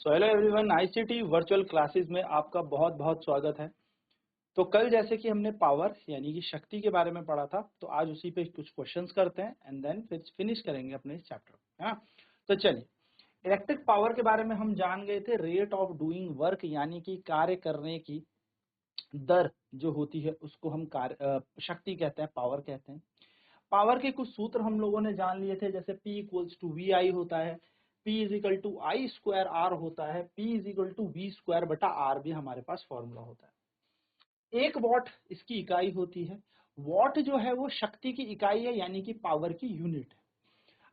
So hello everyone, ICT virtual classes में आपका बहुत बहुत स्वागत है। तो कल जैसे कि हमने पावर यानी कि शक्ति के बारे में पढ़ा था, तो आज उसी पे कुछ क्वेश्चंस करते हैं एंड देन फिर फिनिश करेंगे अपने इस चैप्टर, है ना। तो चलिए, इलेक्ट्रिक पावर के बारे में हम जान गए थे। रेट ऑफ डूइंग वर्क यानी कि कार्य करने की दर जो होती है उसको हम शक्ति कहते हैं, पावर कहते हैं। पावर के कुछ सूत्र हम लोगों ने जान लिए थे, जैसे P equals to V I होता है, P is equal to I square R होता है, P is equal to V square बटा आर भी हमारे पास फॉर्मूला होता है। 1 वॉट इसकी इकाई होती है। वॉट जो है वो शक्ति की इकाई है, यानी कि पावर की यूनिट है।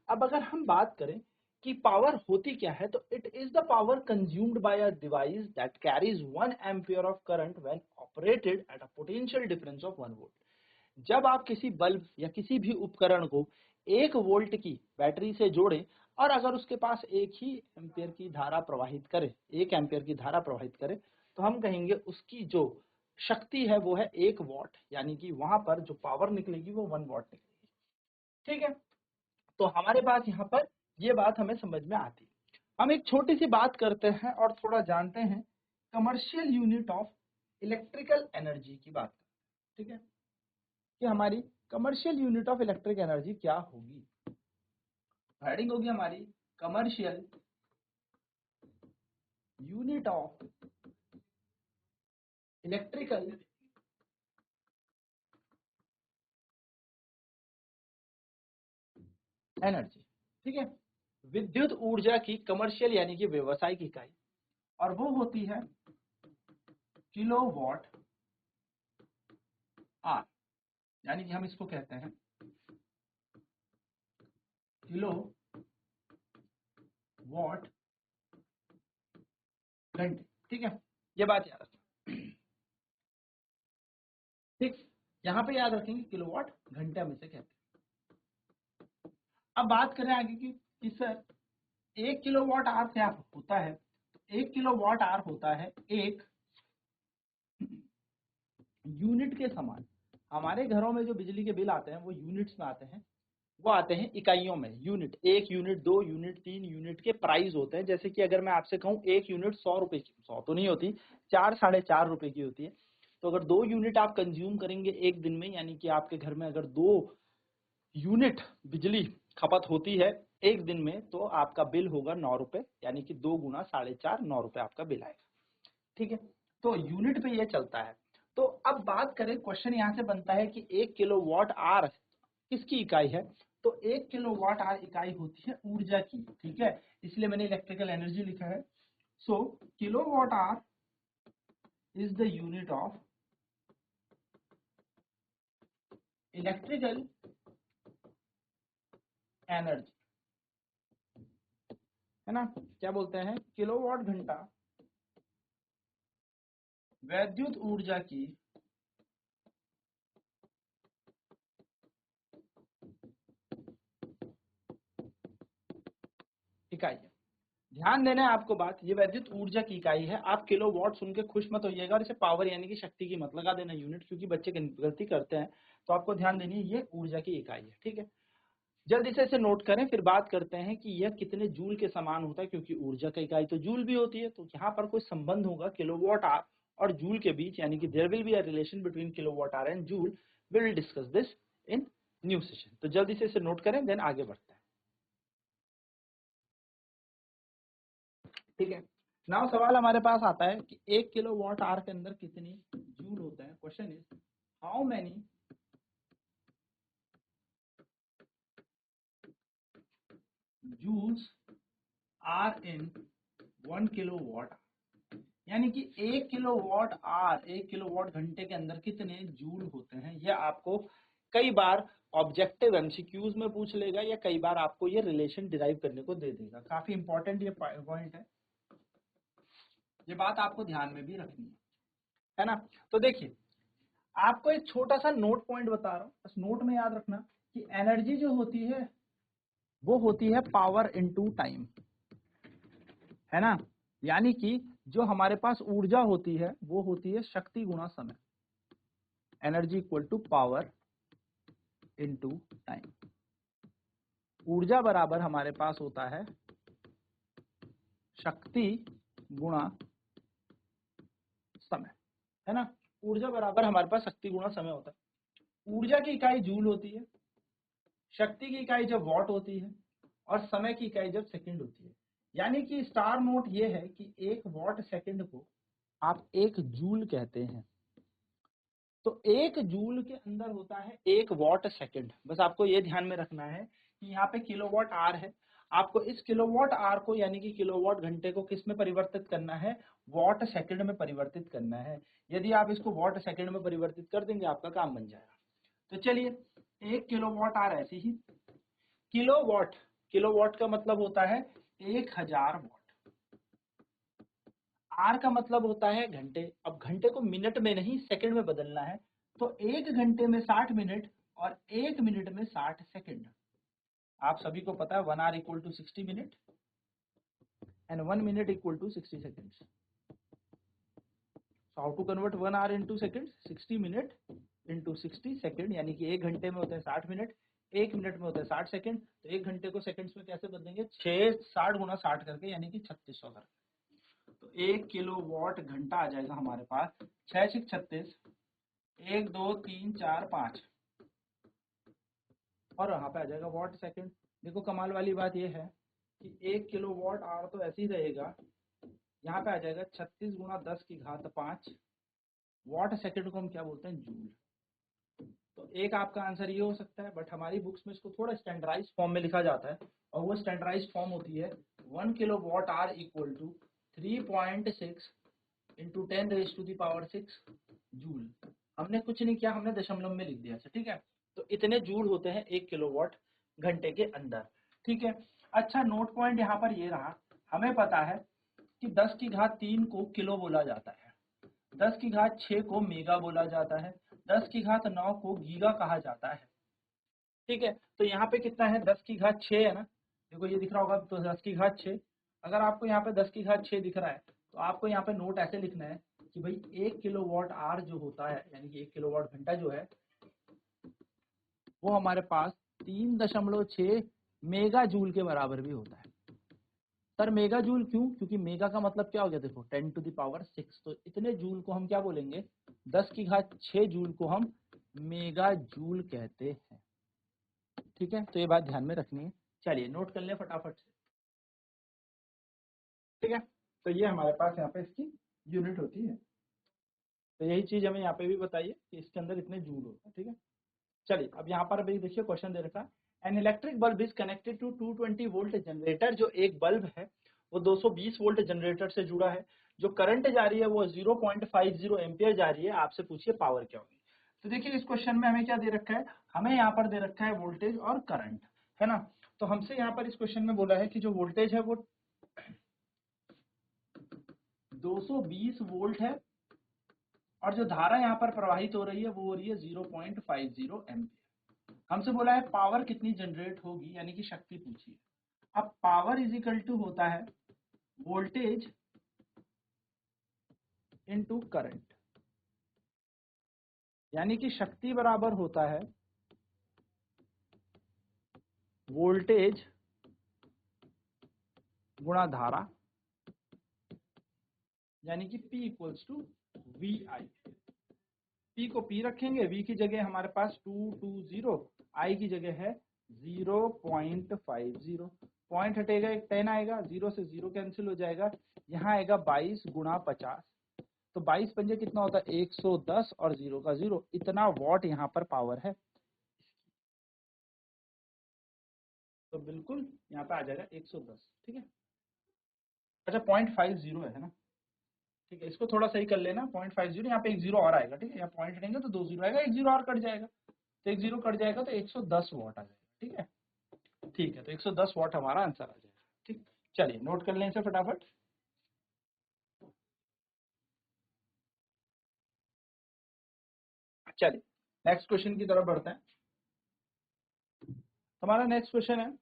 अब अगर हम बात करें कि पावर होती क्या है, तो it is the power consumed by a device that carries 1 ampere of current when operated at a potential difference of 1 volt. जब आप किसी बल्ब या किसी भी उपकरण को 1 वोल्ट की बैटरी से जोड़ें और अगर उसके पास एक ही एम्पियर की धारा प्रवाहित करे, 1 एम्पियर की धारा प्रवाहित करे, तो हम कहेंगे उसकी जो शक्ति है वो है 1 वॉट, यानी कि वहां पर जो पावर निकलेगी वो 1 वॉट निकलेगी। ठीक है, तो हमारे पास यहाँ पर ये बात हमें समझ में आती है। हम एक छोटी सी बात करते हैं और थोड़ा जानते हैं commercial unit of electrical energy की बात करते हैं। ठीक है, कि हमारी commercial unit of electric energy क्या होगी। हेडिंग होगी हमारी commercial unit of electrical energy. ठीक है, विद्युत ऊर्जा की कमर्शियल यानी कि व्यवसायिक इकाई, और वो होती है किलोवाट आर, यानी कि हम इसको कहते हैं किलो वॉट घंटे। ठीक है, ये बात याद रखें। ठीक, यहां पे याद रखेंगे किलोवाट घंटे हम इसे कहते हैं। अब बात करें आगे की कि सर 1 किलोवाट आर क्या होता है। 1 किलोवाट आर होता है एक यूनिट के समान। हमारे घरों में जो बिजली के बिल आते हैं वो यूनिट्स में आते हैं, वो आते हैं इकाइयों में। यूनिट, 1 यूनिट, 2 यूनिट, 3 यूनिट के प्राइस होते हैं। जैसे कि अगर मैं आपसे कहूँ 1 यूनिट 100 रुपए की, 100 तो नहीं होती, 4 साढ़े 4 रुपए की होती है। तो अगर 2 यूनिट आप कंज्यूम करेंगे एक दिन में, यानी कि आपके घर में अगर 2 यूनिट बिजली खपत होती है एक दिन में, तो आपका बिल होगा 9 रुपए, यानी कि 2 गुना साढ़े 4, 9 रुपए आपका बिल आएगा। ठीक है, तो यूनिट पे ये चलता है। तो अब बात करें, क्वेश्चन यहाँ से बनता है कि 1 किलोवाट आर किसकी इकाई है। तो 1 किलोवाट आर इकाई होती है ऊर्जा की। ठीक है, इसलिए मैंने इलेक्ट्रिकल एनर्जी लिखा है। So kilowatt hour is the unit of electrical energy, है ना। क्या बोलते हैं, किलोवाट घंटा वैद्युत ऊर्जा की इकाई है। ध्यान देना है आपको बात, ये वैद्युत ऊर्जा की इकाई है। आप किलोवाट सुन के खुश मत होइएगा और इसे पावर यानी कि शक्ति की मत लगा देना यूनिट, क्योंकि बच्चे गलती करते हैं। तो आपको ध्यान देनी है, ये ऊर्जा की इकाई है। ठीक है, जल्दी से इसे नोट करें, फिर बात करते हैं कि यह कितने जूल के समान होता है, क्योंकि ऊर्जा की इकाई तो जूल भी होती है। तो यहाँ पर कोई संबंध होगा किलोवाट आर और जूल के बीच, यानी कि there will be a relation between kilowatt hour and joule. We will discuss this in new session. तो जल्दी से इसे नोट करें, देन आगे बढ़ते हैं। ठीक है, नाउ सवाल हमारे पास आता है कि 1 किलोवाट आर के अंदर कितनी जूल होते हैं। Question is how many joules are in 1 kilowatt, यानी कि 1 किलोवाट आर, 1 किलोवाट घंटे के अंदर कितने जूल होते हैं। यह आपको कई बार ऑब्जेक्टिव एमसीक्यूज में पूछ लेगा, या कई बार आपको ये रिलेशन डिराइव करने को दे देगा। काफी इंपॉर्टेंट ये पॉइंट है, ये बात आपको ध्यान में भी रखनी है ना। तो देखिए, आपको एक छोटा सा नोट पॉइंट बता रहा हूं, बस नोट में याद रखना कि एनर्जी जो होती है वो होती है पावर इनटू टाइम, है ना। यानी कि जो हमारे पास ऊर्जा होती है वो होती है शक्ति गुणा समय। Energy equal to power into time. ऊर्जा बराबर हमारे पास होता है शक्ति गुणा समय, है ना। ऊर्जा बराबर हमारे पास शक्ति गुणा समय होता है। ऊर्जा की इकाई जूल होती है, शक्ति की इकाई जब वॉट होती है, और समय की इकाई जब सेकंड होती है। यानी कि स्टार नोट ये है कि 1 वॉट सेकंड को आप 1 जूल कहते हैं। तो 1 जूल के अंदर होता है 1 वॉट सेकंड। बस आपको ये ध्यान में रखना है कि यहाँ पे किलोवाट आर है, आपको इस किलोवाट आर को यानी कि किलोवाट घंटे को किस में परिवर्तित करना है, वॉट सेकंड में परिवर्तित करना है। यदि आप इसको वॉट सेकंड में परिवर्तित कर देंगे आपका काम बन जाएगा। तो चलिए 1 किलोवाट आर ऐसे ही, किलोवाट, किलोवाट का मतलब होता है 1000 वॉट, आर का मतलब होता है घंटे। अब घंटे को मिनट में नहीं सेकंड में बदलना है, तो 1 घंटे में 60 मिनट और 1 मिनट में 60 सेकंड। आप सभी को पता है 1 hour equal to 60 minute and 1 minute equal to 60 seconds. So how to convert 1 hour into seconds? 60 minute into 60 second, यानी कि 1 घंटे में होते हैं 60 मिनट, 1 मिनट में होते हैं 60 सेकंड। तो 1 घंटे को सेकंड्स में कैसे बदलेंगे, 60 गुणा 60 करके, यानी कि 3600 करके। तो 1 किलोवाट घंटा आ जाएगा हमारे पास 6 6 36, 1 2 3 4 5, और यहाँ पे आ जाएगा वॉट सेकंड। देखो कमाल वाली बात ये है कि 1 किलोवाट आवर तो ऐसे ही रहेगा, यहाँ पे आ जाएगा 36 गुणा 10 की घात 5 वॉट सेकंड को हम क्या बोलते हैं, जूल। तो एक आपका आंसर ये हो सकता है, बट हमारी बुक्स में इसको थोड़ा स्टैंडर्डाइज फॉर्म में लिखा जाता है, और वो स्टैंडर्डाइज फॉर्म होती है 1 kilowatt hour equal to 3.6 into 10⁻⁶ joule. हमने कुछ नहीं किया, हमने दशमलव में लिख दिया, ठीक है। तो इतने जूल होते हैं 1 किलोवाट घंटे के अंदर, ठीक है। अच्छा, नोट पॉइंट यहाँ पर ये रहा, हमें पता है कि 10 की घात 3 को किलो बोला जाता है, 10 की घात 6 को मेगा बोला जाता है, 10 की घात 9 को गीगा कहा जाता है, ठीक है। तो यहाँ पे कितना है, 10 की घात 6 है ना, देखो ये दिख रहा होगा, तो 10 की घात 6। अगर आपको यहाँ पे 10 की घात 6 दिख रहा है, तो आपको यहाँ पे नोट ऐसे लिखना है कि भाई 1 किलोवाट आवर जो होता है, यानी कि 1 किलोवाट घंटा जो है, वो हमारे पास 3.6 मेगा जूल के बराबर भी होता है। सर मेगा जूल क्यों, क्योंकि मेगा का मतलब क्या हो गया, देखो 10⁻⁶। तो इतने जूल को हम क्या बोलेंगे, 10 की घात 6 जूल को हम मेगा जूल कहते हैं, ठीक है। तो ये बात ध्यान में रखनी है। चलिए नोट कर लें फटाफट से, ठीक है। तो ये हमारे पास यहाँ पे इसकी यूनिट होती है। तो यही चीज हमें यहाँ पे भी बताइए कि इसके अंदर इतने जूल होते हैं, ठीक है। चलिए अब यहाँ पर अभी देखिए क्वेश्चन दे रखा है, an electric bulb is connected to 220 volt generator. जो एक बल्ब है वो 220 वोल्ट जनरेटर से जुड़ा है, जो करंट जा रही है वो 0.50 एम्पियर जा रही है। आपसे पूछिए पावर क्या होगी। तो देखिए इस क्वेश्चन में हमें क्या दे रखा है, हमें यहाँ पर दे रखा है वोल्टेज और करंट, है ना। तो हमसे यहाँ पर इस क्वेश्चन में बोला है कि जो वोल्टेज है वो 220 वोल्ट है, और जो धारा यहाँ पर प्रवाहित हो रही है वो हो रही है 0.50 एम्पियर। हमसे बोला है पावर कितनी जनरेट होगी, यानी कि शक्ति पूछी है। अब पावर इज इक्वल टू होता है वोल्टेज इनटू करंट, यानी कि शक्ति बराबर होता है वोल्टेज गुणा धारा, यानी कि P equals to VI। P को P रखेंगे, V की जगह हमारे पास 220, I की जगह है 0.50, पॉइंट हटेगा, एक 10 आएगा, 0 से 0 कैंसिल हो जाएगा, यहाँ आएगा 22 गुणा 50। तो 22 पंजे कितना होता है 110, और 0 का 0, इतना वॉट यहाँ पर पावर है। तो बिल्कुल यहाँ पे आ जाएगा 110, ठीक है। अच्छा 0.50 है ना, ठीक है। इसको थोड़ा सही कर लेना, 0.50, यहाँ पे एक 0 और आएगा, ठीक है। यहाँ पॉइंट हटेंगे तो 2 0 आएगा, एक 0 और कट जाएगा, तो एक 0 कट जाएगा, तो 110 वॉट आ जाएगा, ठीक है। ठीक है, तो 110 वॉट हमारा आंसर आ जाएगा, ठीक। चलिए नोट कर लें इसे फटाफट। चलिए नेक्स्ट क्वेश्चन की तरफ बढ़ते हैं। हमारा नेक्स्ट क्वेश्चन है,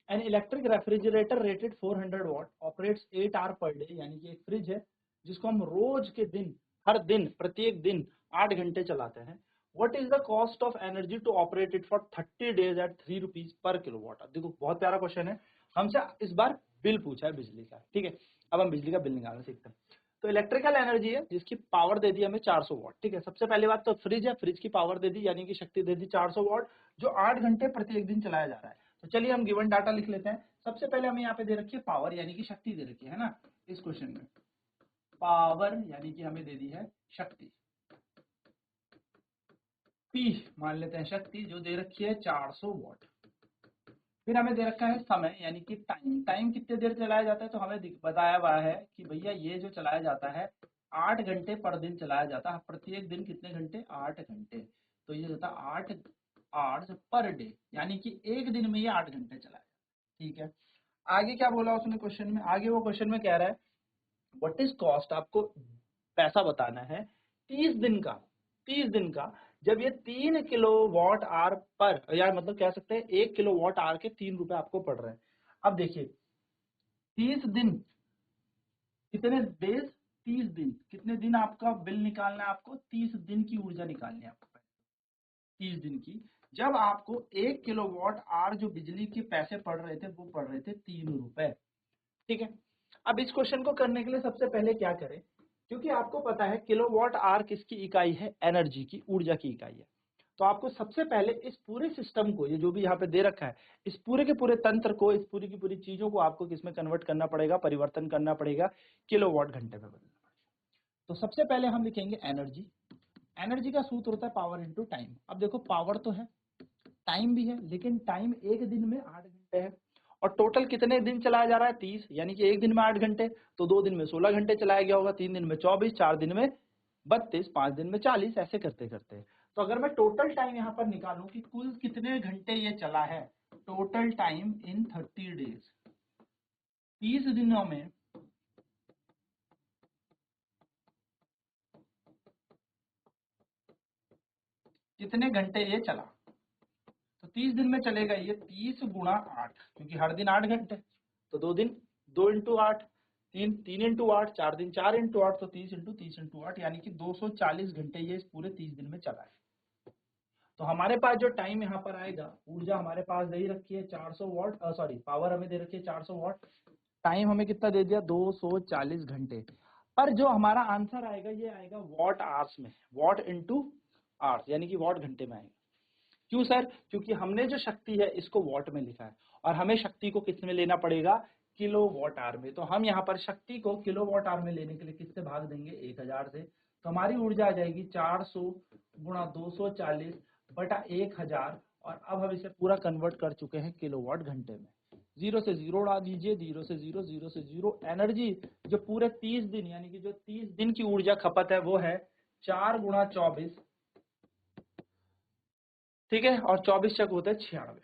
an electric refrigerator rated 400 watt operates 8 hour per day. यानी कि एक फ्रिज है जिसको हम रोज के दिन, हर दिन, प्रत्येक दिन 8 घंटे चलाते हैं। What is the cost of energy to operate it for 30 days at 3 rupees per kilowatt. देखो बहुत प्यारा क्वेश्चन है, हमसे इस बार बिल पूछा है बिजली का, ठीक है। अब हम बिजली का बिल निकालना सीखते हैं। तो इलेक्ट्रिकल एनर्जी है जिसकी पावर दे दी हमें 400 वॉट, ठीक है। सबसे पहली बात तो फ्रिज है, फ्रिज की पावर दे दी यानी कि शक्ति दे दी 400 वॉट, जो 8 घंटे प्रत्येक दिन चलाया जा रहा है। तो चलिए हम गिवन डाटा लिख लेते हैं। सबसे पहले हमें यहाँ पे दे रखी है पावर यानी कि शक्ति दे रखी है ना, इस क्वेश्चन में पावर यानी कि हमें दे दी है शक्ति, पी मान लेते हैं शक्ति, जो दे रखी है 400 वॉट। फिर हमें दे रखा है समय यानी कि टाइम, टाइम कितने देर चलाया जाता है, तो हमें बताया हुआ है कि भैया ये जो चलाया जाता है 8 घंटे पर दिन चलाया जाता है, प्रत्येक दिन कितने घंटे, 8 घंटे। तो ये होता है 8 आवर्स पर डे, यानी कि एक दिन में ये 8 घंटे चलाया, ठीक है। आगे क्या बोला उसने क्वेश्चन में, आगे वो क्वेश्चन में कह रहा है व्हाट इज कॉस्ट, आपको पैसा बताना है 30 दिन का, 30 दिन का, जब ये 3 किलोवाट आवर पर, यार मतलब कह सकते हैं 1 किलोवाट आवर के 3 रुपए आपको पड़ रहे हैं। अब देखिए 30 दिन, कितने डेज, 30 दिन, कितने दिन आपका बिल निकालना है, आपको 30 दिन की ऊर्जा निकालनी है आपको, 30 दिन की, जब आपको 1 किलोवाट आवर जो बिजली के पैसे पड़ रहे थे वो पड़ रहे थे 3 रुपए, ठीक है। अब इस क्वेश्चन को करने के लिए सबसे पहले क्या करें, क्योंकि आपको पता है किलोवाट आवर किसकी इकाई है, एनर्जी की, ऊर्जा की इकाई है। तो आपको सबसे पहले इस पूरे सिस्टम को, ये जो भी यहाँ पे दे रखा है, इस पूरे के पूरे तंत्र को, इस पूरी की पूरी चीजों को आपको किसमें कन्वर्ट करना पड़ेगा, परिवर्तन करना पड़ेगा, किलोवाट घंटे में बदलना पड़ेगा। तो सबसे पहले हम लिखेंगे एनर्जी, एनर्जी का सूत्र होता है पावर इंटू टाइम। अब देखो पावर तो है, टाइम भी है, लेकिन टाइम एक दिन में 8 घंटे है, और टोटल कितने दिन चलाया जा रहा है, 30, यानी कि एक दिन में 8 घंटे, तो 2 दिन में 16 घंटे चलाया गया होगा, 3 दिन में 24, 4 दिन में 32, 5 दिन में 40, ऐसे करते करते। तो अगर मैं टोटल टाइम यहाँ पर निकालूं कि कुल कितने घंटे ये चला है, टोटल टाइम इन 30 डेज, 30 दिनों में कितने घंटे ये चला, तो 30 दिन में चलेगा ये 30 गुणा 8, क्योंकि हर दिन 8 घंटे, तो 2 दिन 2 इंटू 8, 3 इंटू 8, 4 दिन 4 इंटू 8, तो 30 इंटू 30 इंटू 8, यानी कि 240 घंटे ये इस पूरे 30 दिन में चला है। तो हमारे पास जो टाइम यहाँ पर आएगा, ऊर्जा हमारे पास दे रखी है 400 वॉट, सॉरी पावर हमें दे रखी है 400 वॉट, टाइम हमें कितना दे दिया 240 घंटे। पर जो हमारा आंसर आएगा ये आएगा वॉट आवर्स में, वॉट इंटू आवर्स, यानी कि वॉट घंटे में आएगा। क्यों सर, क्योंकि हमने जो शक्ति है इसको वॉट में लिखा है, और हमें शक्ति को किस में लेना पड़ेगा, किलो वॉट आवर में। तो हम यहाँ पर शक्ति को किलो वॉट आवर में लेने के लिए किससे भाग देंगे, 1000 से। तो हमारी ऊर्जा आ जाएगी 400 गुणा 240 बटा 1000, और अब हम इसे पूरा कन्वर्ट कर चुके हैं किलोवाट घंटे में। 0 से 0 उड़ा दीजिए, 0 से 0, 0 से 0, एनर्जी जो पूरे 30 दिन यानी कि जो 30 दिन की ऊर्जा खपत है वो है 4 गुणा 24, ठीक है, और 24 चक होते हैं 96,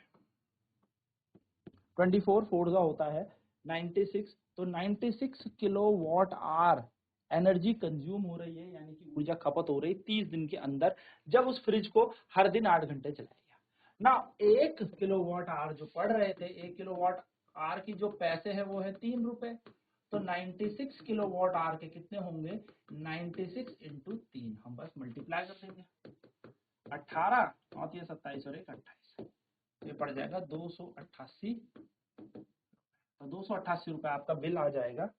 24 4 का होता है 96, तो 96 किलोवाट आवर एनर्जी कंज्यूम हो रही है, यानी कि ऊर्जा खपत हो रही है 30 दिन के अंदर, जब उस फ्रिज को हर दिन 8 घंटे चलाया गया ना। 1 किलोवाट आवर जो पढ़ रहे थे, 1 किलोवाट आवर की जो पैसे है वो है 3 रुपए, तो 96 किलोवाट आवर के कितने होंगे, 96 इंटू 3, हम बस मल्टीप्लाई कर देंगे, 18 और 27 और 1 28, ये पड़ जाएगा 288, तो 288 रुपए आपका बिल आ जाएगा,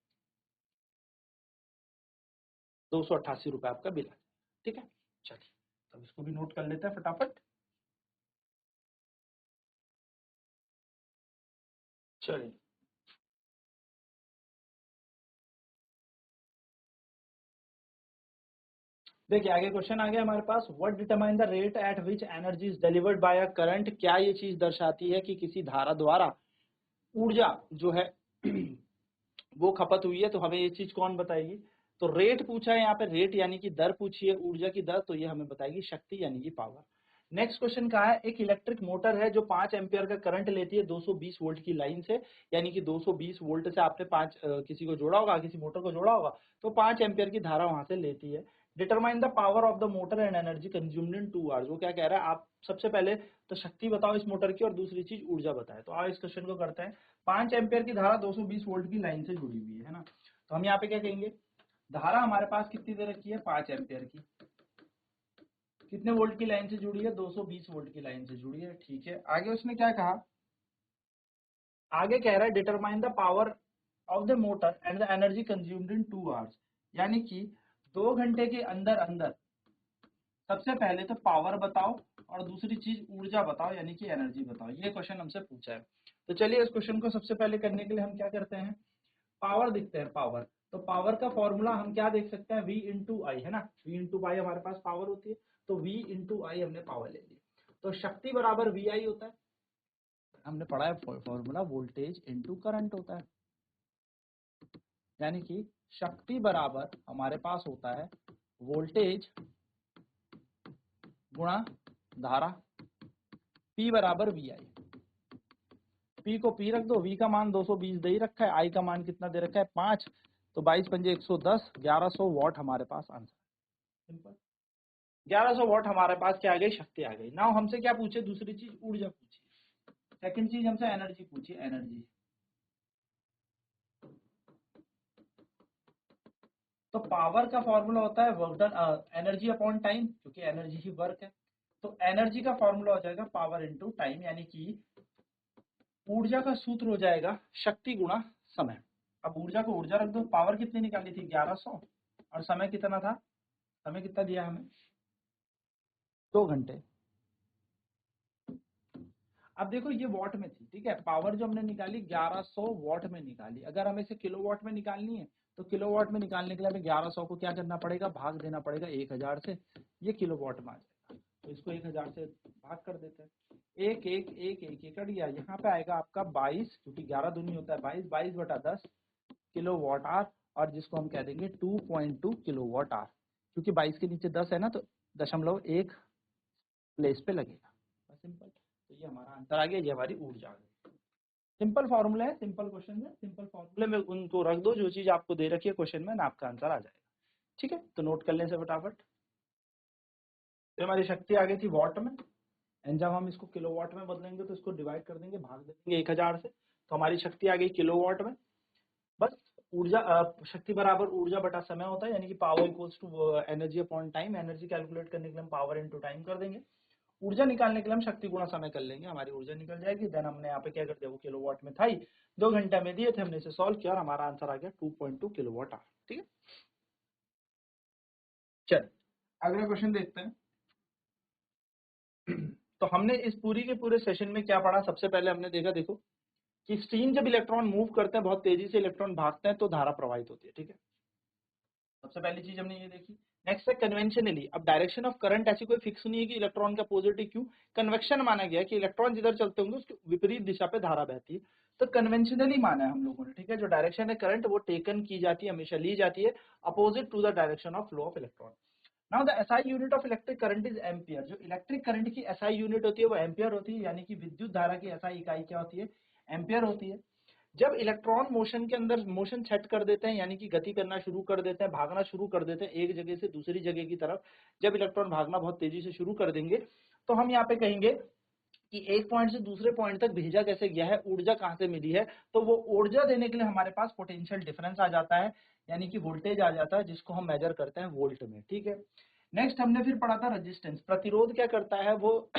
288 रुपए आपका बिल आ जाएगा, ठीक है। चलिए तब इसको भी नोट कर लेते हैं फटाफट। चलिए देखिए आगे क्वेश्चन आ गया हमारे पास, what determine the rate at which energy is delivered by a current, क्या ये चीज दर्शाती है कि किसी धारा द्वारा ऊर्जा जो है वो खपत हुई है, तो हमें ये चीज कौन बताएगी, तो रेट पूछा है यहाँ पे, रेट यानी कि दर पूछी है, ऊर्जा की दर, तो ये हमें बताएगी शक्ति यानी कि पावर। नेक्स्ट क्वेश्चन कहा है, एक इलेक्ट्रिक मोटर है जो 5 एम्पियर का करंट लेती है 220 वोल्ट की लाइन से, यानी कि 220 वोल्ट से आपने किसी को जोड़ा होगा, किसी मोटर को जोड़ा होगा, तो 5 एम्पियर की धारा वहां से लेती है। Determine the power of the motor and energy consumed in 2 hours, वो क्या कह रहा है, आप सबसे पहले तो शक्ति बताओ इस मोटर की, और दूसरी चीज ऊर्जा बताए। तो आओ इस क्वेश्चन को करते हैं। 5 एम्पियर की धारा 220 वोल्ट की लाइन से जुड़ी हुई है ना, तो हम यहाँ पे क्या कहेंगे, धारा हमारे पास कितनी दे रखी है, 5 एम्पियर की, कितने वोल्ट की लाइन से जुड़ी है, 220 वोल्ट की लाइन से जुड़ी है, ठीक है। आगे उसने क्या कहा, आगे कह रहा है determine the power of the motor and the energy consumed in 2 hours, यानी कि 2 घंटे के अंदर अंदर सबसे पहले तो पावर बताओ और दूसरी चीज ऊर्जा बताओ यानी कि एनर्जी बताओ। ये क्वेश्चन हमसे पूछा है। तो चलिए इस क्वेश्चन को सबसे पहले करने के लिए हम क्या करते हैं, पावर दिखते हैं पावर। तो पावर का फॉर्मूला हम क्या देख सकते हैं, V इंटू आई है ना, V इंटू आई हमारे पास पावर होती है, तो V इंटू आई हमने पावर ले ली। तो शक्ति बराबर VI होता है, हमने पढ़ा है फॉर्मूला वोल्टेज इंटू करंट होता है, यानी कि शक्ति बराबर हमारे पास होता है वोल्टेज गुणा धारा, P बराबर VI। P को P रख दो, V का मान 220 दे ही रखा है, I का मान कितना दे रखा है 5, तो 22 पंजे 110, 1100 वॉट हमारे पास आंसर। सिंपल, 1100 वॉट हमारे पास क्या आ गई, शक्ति आ गई। नाउ हमसे क्या पूछे, दूसरी चीज ऊर्जा पूछी, सेकंड चीज हमसे एनर्जी पूछी, एनर्जी। तो पावर का फॉर्मूला होता है work done, energy upon time, क्योंकि एनर्जी ही वर्क है। तो एनर्जी का फॉर्मूला हो जाएगा पावर इनटू टाइम, यानी कि ऊर्जा का सूत्र हो जाएगा शक्ति गुणा समय। अब ऊर्जा को ऊर्जा रख दो, पावर कितनी निकाली थी 1100, और समय कितना था, समय कितना दिया हमें 2 घंटे। अब देखो ये वॉट में थी, ठीक है, पावर जो हमने निकाली 1100 वॉट में निकाली। अगर हमें इसे किलोवाट में निकालनी है तो किलोवाट में निकालने के लिए हमें 1100 को क्या करना पड़ेगा, भाग देना पड़ेगा 1000 से, ये किलोवाट में आ जाएगा। तो इसको 1000 से भाग कर देते हैं, एक एक एक एक एक कट गया, यहाँ पे आएगा आपका 22, क्योंकि 11 दूनी होता है 22, 22 बटा 10 किलोवाट आवर, और जिसको हम कह देंगे 2.2 किलोवाट आवर, क्योंकि 22 के नीचे 10 है ना, तो 0.1 प्लेस पे लगेगा। सिंपल, तो ये हमारा आंसर आ गया, ये हमारी ऊर्जा आ गई। सिंपल फॉर्मूला है, सिंपल क्वेश्चन है, सिंपल फॉर्मूले में उनको रख दो जो चीज आपको दे रखी है क्वेश्चन में, ना आपका आंसर आ जाएगा। ठीक है, तो नोट कर लें से फटाफट। तो हमारी शक्ति आ गई थी वॉट में, एंड जब हम इसको किलोवाट में बदलेंगे तो इसको डिवाइड कर देंगे, भाग देंगे 1000 से, तो हमारी शक्ति आ गई किलोवाट में। बस ऊर्जा शक्ति बराबर ऊर्जा बटा समय होता है, यानी कि power equals to energy upon time. Energy calculate करने के लिए हम पावर इनटू टाइम कर देंगे, ऊर्जा निकालने के लिए हम शक्ति गुणा समय कर लेंगे, हमारी ऊर्जा निकल जाएगी। देन हमने यहाँ पे क्या कर दिया, वो किलोवाट में था ही, 2 घंटे में दिए थे, हमने इसे सॉल्व किया और हमारा आंसर आ गया 2.2 किलोवाट आवर। ठीक है, चल अगला क्वेश्चन देखते हैं। तो हमने इस पूरी के पूरे सेशन में क्या पढ़ा, सबसे पहले हमने देखा, देखो कि स्ट्रीम जब इलेक्ट्रॉन मूव करते हैं, बहुत तेजी से इलेक्ट्रॉन भागते हैं तो धारा प्रवाहित होती है। ठीक है, सबसे पहली चीज हमने ये देखी। नेक्स्ट है कन्वेंशनली, अब डायरेक्शन ऑफ करंट ऐसी कोई फिक्स नहीं है कि इलेक्ट्रॉन का पॉजिटिव क्यों, कन्वेक्शन माना गया कि इलेक्ट्रॉन जिधर चलते होंगे उसके विपरीत दिशा पे धारा बहती है, तो कन्वेंशनली माना है हम लोगों ने। ठीक है, जो डायरेक्शन है करंट वो टेकन की जाती है, हमेशा ली जाती है opposite to the direction of flow of electron. Now the SI unit of electric current is ampere. जो इलेक्ट्रिक करंट की एसआई यूनिट होती है वो एम्पियर होती है, यानी कि विद्युत धारा की एसआई इकाई क्या होती है, एम्पियर होती है। जब इलेक्ट्रॉन मोशन के अंदर मोशन सेट कर देते हैं, यानी कि गति करना शुरू कर देते हैं, भागना शुरू कर देते हैं एक जगह से दूसरी जगह की तरफ, जब इलेक्ट्रॉन भागना बहुत तेजी से शुरू कर देंगे, तो हम यहाँ पे कहेंगे कि एक पॉइंट से दूसरे पॉइंट तक भेजा कैसे गया है, ऊर्जा कहाँ से मिली है, तो वो ऊर्जा देने के लिए हमारे पास पोटेंशियल डिफरेंस आ जाता है, यानी कि वोल्टेज आ जाता है, जिसको हम मेजर करते हैं वोल्ट में। ठीक है, नेक्स्ट हमने फिर पढ़ा था रेजिस्टेंस। प्रतिरोध क्या करता है, वो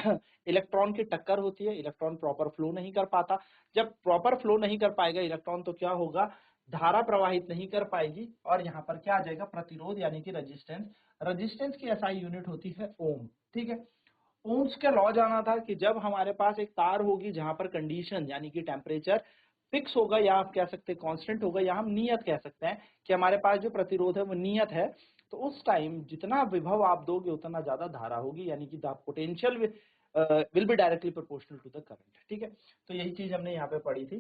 इलेक्ट्रॉन की टक्कर होती है, इलेक्ट्रॉन प्रॉपर फ्लो नहीं कर पाता। जब प्रॉपर फ्लो नहीं कर पाएगा इलेक्ट्रॉन तो क्या होगा, धारा प्रवाहित नहीं कर पाएगी, और यहाँ पर क्या आ जाएगा, प्रतिरोध यानी कि रेजिस्टेंस। रेजिस्टेंस की एसआई यूनिट होती है ओम। ठीक है, ओम्स का लॉ जाना था कि जब हमारे पास एक तार होगी जहां पर कंडीशन यानी कि टेम्परेचर फिक्स होगा, या आप कह सकते हैं कांस्टेंट होगा, या हम नियत कह सकते हैं कि हमारे पास जो प्रतिरोध है वो नियत है, तो उस टाइम जितना विभव आप दोगे उतना ज्यादा धारा होगी, यानी कि the potential will be directly proportional to the current. ठीक है, तो यही चीज हमने यहाँ पे पढ़ी थी।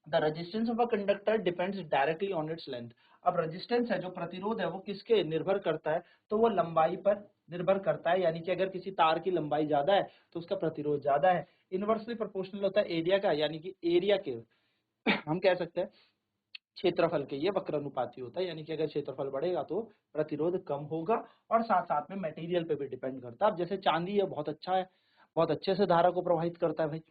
The resistance of a conductor depends directly on its length. अब रेजिस्टेंस है, जो प्रतिरोध है, वो किसके निर्भर करता है, तो वो लंबाई पर निर्भर करता है, यानी कि अगर किसी तार की लंबाई ज्यादा है तो उसका प्रतिरोध ज्यादा है। इनवर्सली प्रोपोर्शनल होता है एरिया का, यानी कि एरिया के हम कह सकते हैं क्षेत्रफल के, ये वक्रानुपाती होता है, यानी कि अगर क्षेत्रफल बढ़ेगा तो प्रतिरोध कम होगा, और साथ साथ में मटेरियल पे भी डिपेंड करता है। अब जैसे चांदी है, बहुत अच्छा है, बहुत अच्छे से धारा को प्रवाहित करता है भाई,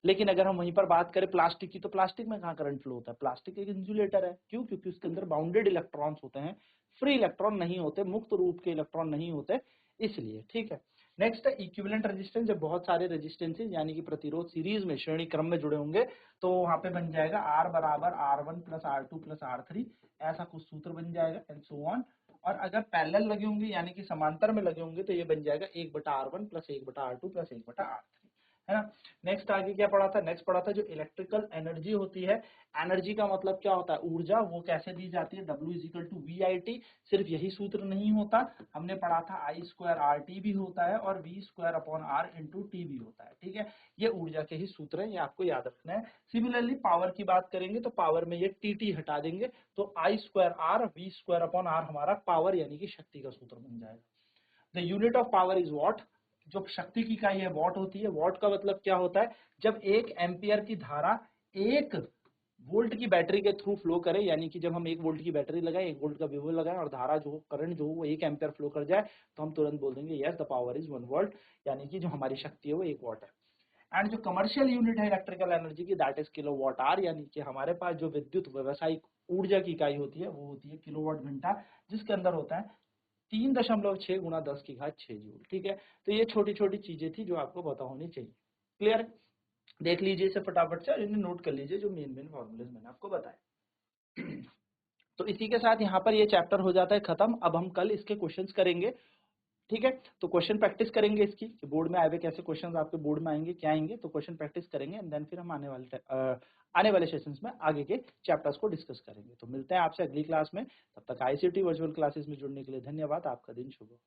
लेकिन अगर हम वहीं पर बात करें प्लास्टिक की, तो प्लास्टिक में कहाँ करंट फ्लो होता है, प्लास्टिक एक इंसुलेटर है, क्यों, क्योंकि उसके अंदर बाउंडेड इलेक्ट्रॉन्स होते हैं, फ्री इलेक्ट्रॉन नहीं होते, मुक्त रूप के इलेक्ट्रॉन नहीं होते, इसलिए। ठीक है, नेक्स्ट है इक्विवेलेंट रेजिस्टेंस, जब बहुत सारे रेजिस्टेंसेज यानी कि प्रतिरोध सीरीज में श्रेणी क्रम में जुड़े होंगे तो वहां पे बन जाएगा R बराबर R1 plus R2 plus R3, ऐसा कुछ सूत्र बन जाएगा एंड सो ऑन। और अगर पैरेलल लगे होंगे यानी कि समांतर में लगे होंगे तो ये बन जाएगा 1/R1 plus 1/R2 plus 1/R3, है ना। नेक्स्ट आगे क्या पढ़ा था, नेक्स्ट पढ़ा था जो इलेक्ट्रिकल एनर्जी होती है, एनर्जी का मतलब क्या होता है, ऊर्जा, वो कैसे दी जाती है, W is equal to VIT। सिर्फ यही सूत्र नहीं होता, हमने पढ़ा था I स्क्वायर RT भी होता है और V square upon R into T भी होता है, ठीक है। ये ऊर्जा के ही सूत्र हैं, ये आपको याद रखना है। सिमिलरली पावर की बात करेंगे तो पावर में ये TT हटा देंगे तो I square R V square upon R हमारा पावर यानी कि शक्ति का सूत्र बन जाएगा। The unit of power is what, जो शक्ति की इकाई है वॉट होती है। वॉट का मतलब क्या होता है, जब 1 एम्पियर की धारा 1 वोल्ट की बैटरी के थ्रू फ्लो करे, यानी कि जब हम 1 वोल्ट की बैटरी लगाएं, 1 वोल्ट का विभव लगाएं और धारा जो करंट जो वो 1 एम्पियर फ्लो कर जाए तो हम तुरंत बोल देंगे yes the power is 1 volt, यानी कि जो हमारी शक्ति है वो 1 वॉट है। एंड जो कमर्शियल यूनिट है इलेक्ट्रिकल एनर्जी की दैट इज किलोवाट आवर, यानी कि हमारे पास जो विद्युत व्यवसायिक ऊर्जा की इकाई होती है वो होती है किलोवाट घंटा, जिसके अंदर होता है 3.6 गुणा 10⁶ जूल, ठीक है। तो ये छोटी छोटी चीजें थी जो आपको पता होनी चाहिए। क्लियर, देख लीजिए इसे फटाफट से और इन्हें नोट कर लीजिए जो मेन मेन फॉर्मूलेज मैंने आपको बताए। तो इसी के साथ यहाँ पर ये चैप्टर हो जाता है खत्म। अब हम कल इसके क्वेश्चंस करेंगे, ठीक है। तो क्वेश्चन प्रैक्टिस करेंगे इसकी कि बोर्ड में आए हुए कैसे क्वेश्चंस आपके बोर्ड में आएंगे, क्या आएंगे, तो क्वेश्चन प्रैक्टिस करेंगे एंड देन फिर हम आने वाले सेशंस में आगे के चैप्टर्स को डिस्कस करेंगे। तो मिलते हैं आपसे अगली क्लास में, तब तक ICT वर्चुअल क्लासेस में जुड़ने के लिए धन्यवाद। आपका दिन शुभ हो।